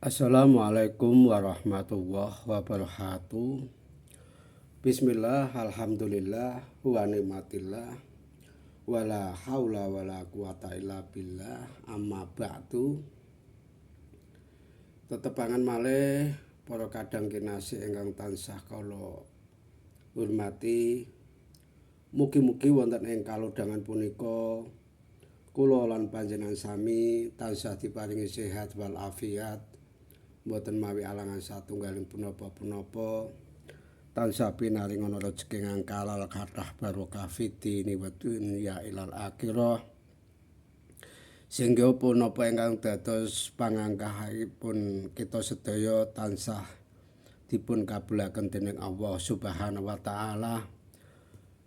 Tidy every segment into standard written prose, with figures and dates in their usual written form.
Assalamualaikum warahmatullahi wabarakatuh. Bismillah, alhamdulillah, wa ni'matillah, wala haula wala quwata illa billah, amma ba'du. Tetepangan malih para kadang kinasih ingkang tansah kula hormati. Mugi-mugi wonten ing kalodhangan punika kula lan panjenengan sami tansah diparingi sehat wal afiat. Mboten mawi alangan satunggaling punapa-punapa tansah pinaringan rejeki ingkang kalal kathah barokah fidini wa dunya ilal akhirah sehingga punapa ingkang dados pangangkahipun kita sedaya tansah dipun kabulaken dening Allah Subhanahu wa taala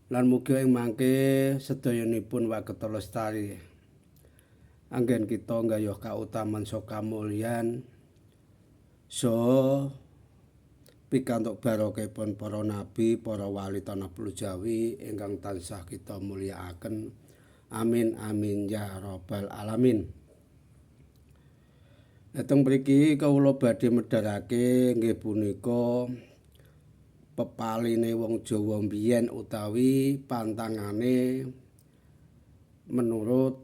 lan mugi ing mangke sedayanipun waget lestari anggen kita nggayuh kautaman saha kamulyan so pikantuk barokahipun para nabi, para wali tanah Pulo Jawi ingkang tansah kita mulyakaken. Amin amin ya rabbal alamin. Dateng mriki kawula badhe medharake nggih punika pepaline wong Jawa mbiyen utawi pantangane menurut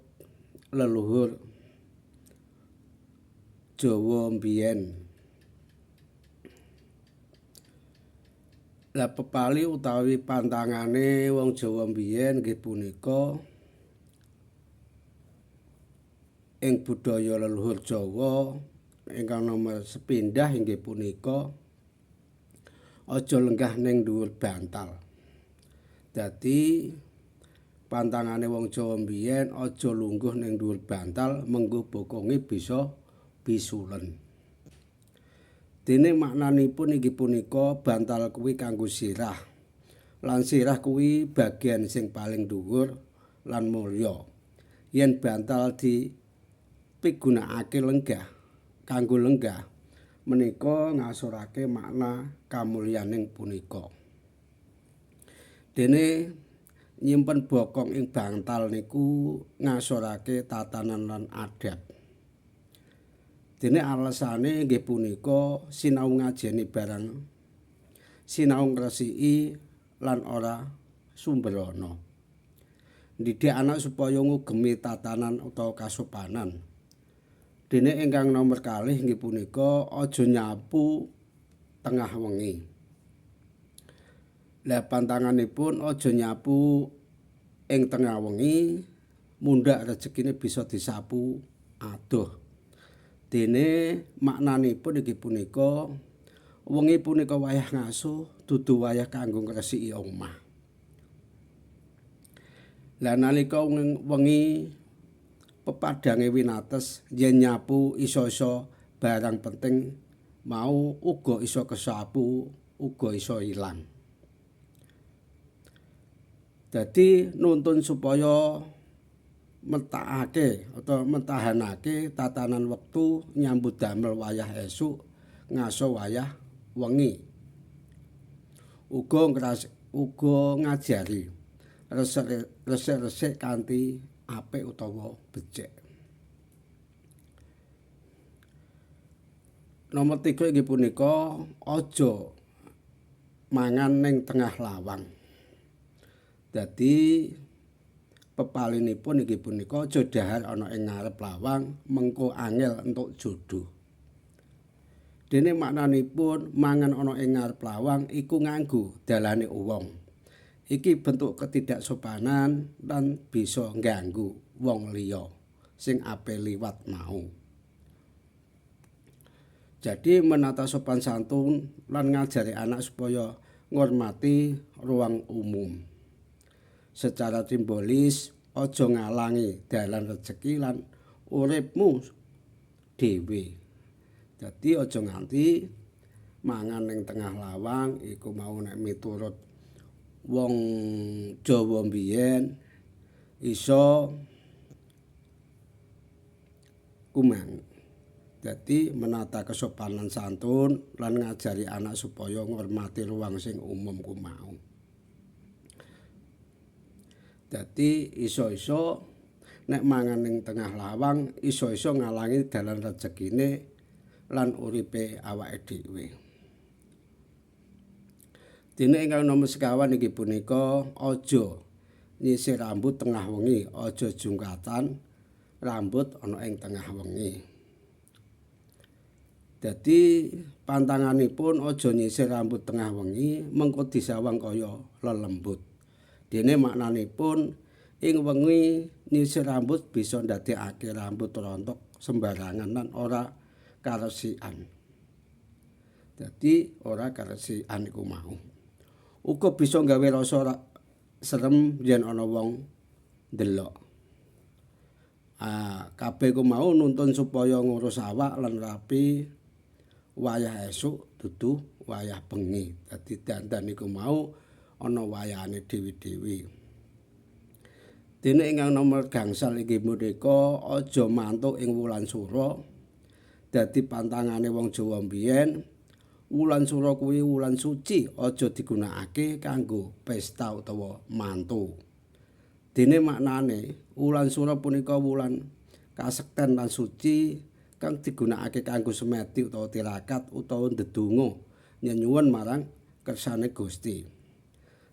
leluhur Jawa mbiyen. Lah pepali utawi pantangane wong Jawa mbiyen nggih punika ing budaya leluhur Jawa ingkang nomor sepindhah inggih punika aja lenggah ning dhuwur bantal. Dadi pantangane wong Jawa mbiyen aja lungguh ning dhuwur bantal mengko bokonge bisa bisulen. Dene maknanipun inggih punika bantal kuwi kanggo sirah. Lan sirah kuwi bagian sing paling dhuwur lan mulya. Yen bantal dipigunakake lenggah kanggo lenggah menika ngasorake makna kamulyaning punika. Dene nyimpen bokong ing bantal niku ngasorake tatanan lan adab. Dene alasane nggih punika sinau ngajeni barang sinau ngresiki lan ora sumberana. Didik anak supaya ngugemi tatanan utawa kasopanan. Dene ingkang nomor kalih nggih punika aja nyapu tengah wengi. Lah pantanganipun aja nyapu ing tengah wengi mundhak rejekine bisa disapu adoh. Dene maknanipun inggih punika wengi punika wayah ngasuh dudu wayah kanggo ngresiki omah. Lah nalika wengi pepadange winates yen nyapu iso-iso barang penting mau uga iso kesapu uga iso ilang. Dadi nuntun supaya metakake atau mentahanake tatanan wektu nyambut damel wayah esuk ngaso wayah wengi. Uga ngajari resik-resik kanthi apik utawa becik. Nomor 3 inggih punika aja mangan ning tengah lawang. Dadi pepalinipun inggih punika aja dahar ana ing ngarep lawang mengko angel entuk jodoh. Dene maknanipun mangan ana ing ngarep lawang iku nganggo dalane wong. Iki bentuk ketidaksopanan lan bisa ngganggu wong liya sing ape liwat mau. Jadi menata sopan santun lan ngajari anak supaya ngormati ruang umum. Secara simbolis aja ngalangi dalan rejeki lan uripmu dhewe. Dadi aja nganti mangan ning tengah lawang iku mau nek miturut wong Jawa mbiyen iso kumang. Dadi menata kesopanan santun lan ngajari anak supaya ngormati ruang sing umum ku mau. Dadi iso-iso nek mangan ning tengah lawang iso-iso ngalangi dalan rejekine lan uripe awake dhewe. Dene ingkang nomor sekawan inggih punika aja nyisir rambut tengah wengi, aja jungkatan rambut ana ing tengah wengi. Dadi pantanganipun aja nyisir rambut tengah wengi mengko disawang kaya lelembut. Dene maknanipun ing wengi nyisir rambut bisa ndadekake rambut rontok sembarangan lan ora karesikan. Dadi ora karesikan iku mau. Uga bisa gawe rasa serem yen ana wong ndelok. Kabeh ku mau nuntun supaya ngurus awak lan rapi wayah esuk dudu wayah bengi. Dadi dandan iku mau ana wayahane dewi-dewi. Dene ingkang nomor gangsal inggih punika aja mantuk ing wulan sura. Dadi pantangane wong Jawa mbiyen wulan sura kuwi wulan suci, aja digunakake kanggo pesta utawa mantu. Dene maknane wulan sura punika wulan kasekten lan suci kang digunakake kanggo semeti utawa tirakat utawa ndedonga nyuwun marang kersane Gusti.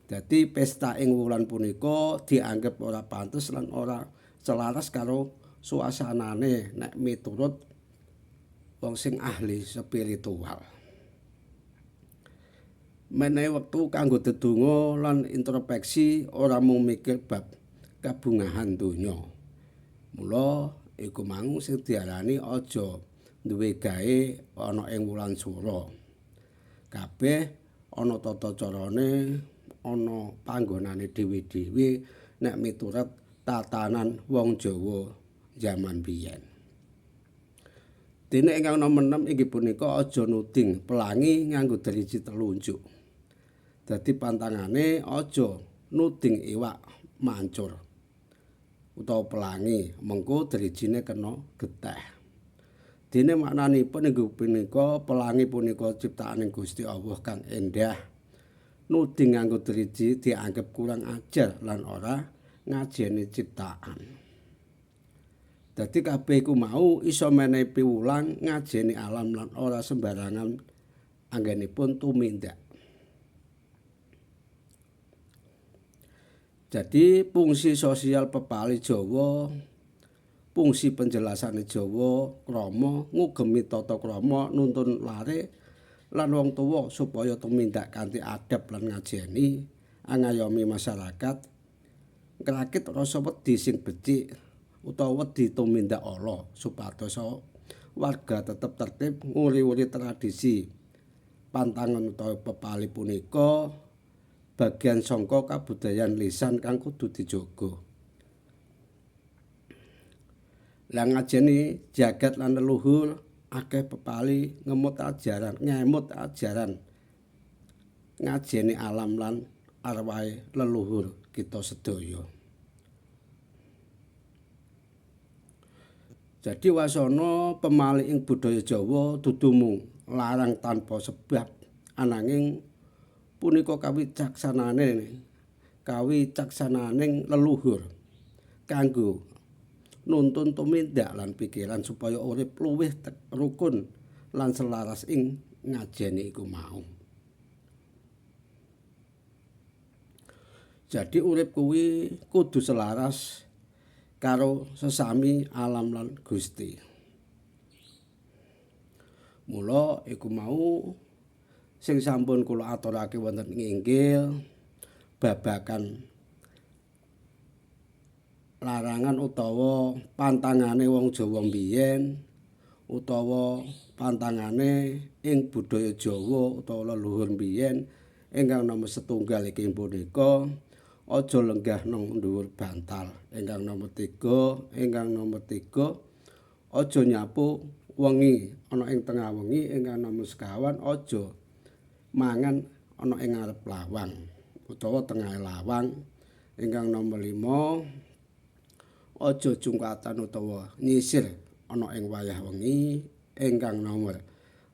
Dadi pesta ing wulan punika dianggep ora pantes lan ora selaras karo suasanane nek miturut wong sing ahli spiritual. Menehi wektu kanggo ndedonga lan introspeksi ora mung mikir bab kabungahan donya. Mula iku mang sing diarani aja duwe gawe ana ing wulan sura. Kabeh ana tata carane, ana panggonane dhewe-dhewe nek miturut tatanan wong Jawa jaman biyen. Dene ingkang nomor 6 inggih punika aja nuding pelangi nganggo driji telunjuk. Dadi pantangane aja nuding iwak mancur utawa pelangi mengko drijine kena getih. Dene maknanipun inggih punika pelangi punika ciptaaning Gusti Allah kang endah. Nuding nganggo driji dianggep kurang ajar lan ora ngajeni ciptaan. Dadi kabeh iku mau iso menehi piwulang ngajeni alam lan ora sembarangan anggenipun tumindak. Jadi fungsi sosial pepali Jawa, fungsi penjelasane Jawa krama ngugemi tata krama nuntun lare lan wong tuwa supaya tumindak kanthi adab lan ngajeni angayomi masyarakat ngrakit rasa wedi sing becik utawa wedi tumindak ala supados warga tetep tertib nguri-uri tradisi pantangan utawa pepali punika bagian sangka kabudayan lisan kang kudu dijaga. Lah ngajeni jagat lan leluhur akeh pepali ngemut ajaran ngajeni alam lan arwahe leluhur kita sedaya. Jadi wasana pemali ing budaya Jawa dudu mung larang tanpa sebab ananging punika kawicaksanane leluhur kanggo nuntun tumindak lan pikiran supaya urip luwih rukun lan selaras ing ngajeni iku mau. Jadi urip kuwi kudu selaras karo sesami alam lan Gusti. Mula iku mau sing sampun kula aturake wonten ing inggil babagan larangan utawa pantangane wong Jawa mbiyen utawa pantangane ing budaya Jawa utawa leluhur mbiyen ingkang nomor setunggal iki punika aja lenggah nang dhuwur bantal. Ingkang nomor 3 aja nyapu wengi ana ing tengah wengi. Ingkang nomor 5 aja mangan ana ing ngarep lawang utawa tengah lawang. Ingkang nomor 5 aja jungkatan utawa nyisir ana ing wayah wengi. Ingkang nomor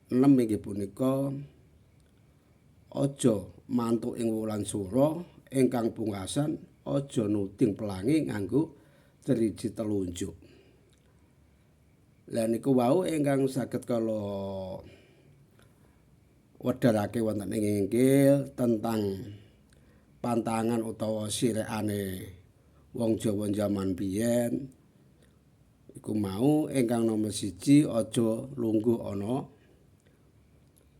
6 inggih punika aja mantuk ing wulan sura. Ingkang pungkasan aja nuding pelangi nganggo driji telunjuk. Lah niku wau ingkang saged kula wedharake wonten ing inggil tentang pantangan utawa sirekane wong Jawa jaman biyen iku mau ingkang nomor 1 aja lungguh ana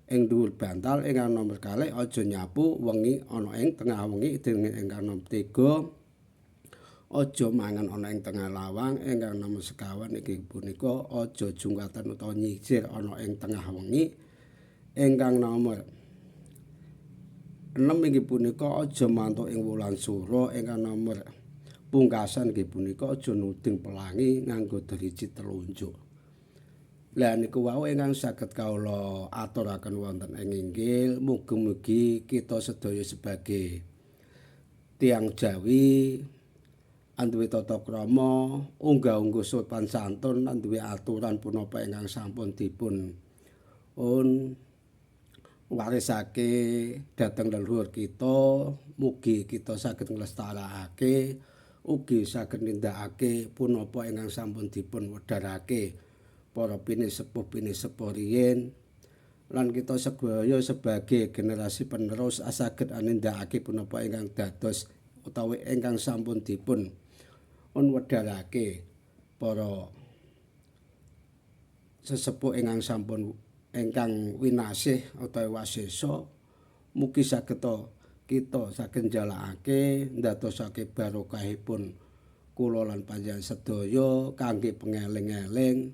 ing dhuwur bantal, ingkang nomor 2 aja nyapu wengi ana ing tengah wengi, ingkang nomor 3 aja mangan ana ing tengah lawang, ingkang nomor 50 iki punika aja jungkatan utawa nyisir ana ing tengah wengi, ingkang nomor 6 inggih punika aja mantuk ing wulan sura, ingkang nomor pungkasan inggih punika aja nuding pelangi nganggo driji telunjuk. Lah niku wau ingkang saged kawula aturaken wonten ing inggil, mugi-mugi kita sedaya sebagai tiyang Jawi anduwe tata krama, unggah-ungguh sopan santun lan duwe aturan punapa ingkang sampun dipun warisake dhateng leluhur kita, mugi kita saged nglestarekake, ugi saged nindakake punapa ingkang sampun dipun wedharake para pinisepuh riyin, lan kita sedaya sebagai generasi penerus saged nindakake punapa ingkang dados utawi ingkang sampun dipun wedharake para sesepuh ingkang sampun ingkang winasih utawa wasesa, mugi saged kita saged njalakake ndadosake barokahipun kula lan panjenengan sedaya kangge pengeling-eling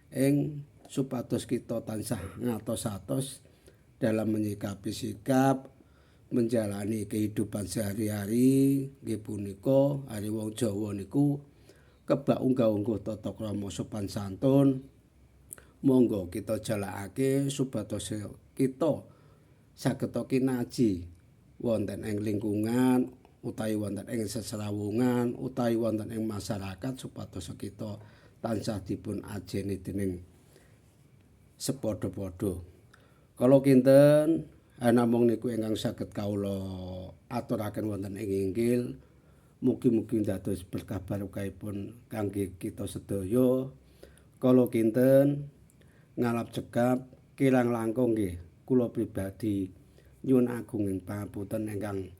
ing supados kita tansah ngatos-atos dalam menyikapi sikap menjalani kehidupan sehari-hari nggih punika ari wong Jawa niku kebak unggah-ungguh tata krama sopan santun. Monggo kita jalakake supados kita saged kinaji wonten ing lingkungan utawi wonten ing sesrawungan utawi wonten ing masyarakat supados kita tansah dipun ajeni dening sepadha-padha. Kala kinten namung niku ingkang saged kawula aturaken wonten ing inggil, mugi-mugi dados berkah barokahipun kangge kita sedaya. Kala kinten ngalap cekap kirang langkung nggih kula pribadi nyuwun agunging pangapunten ingkang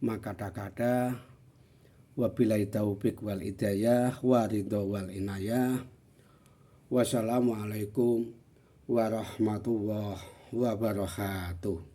makathah-kathah. Wabillahi taufik wal hidayah wa ridho wal inayah. Wassalamualaikum warahmatullahi wabarakatuh.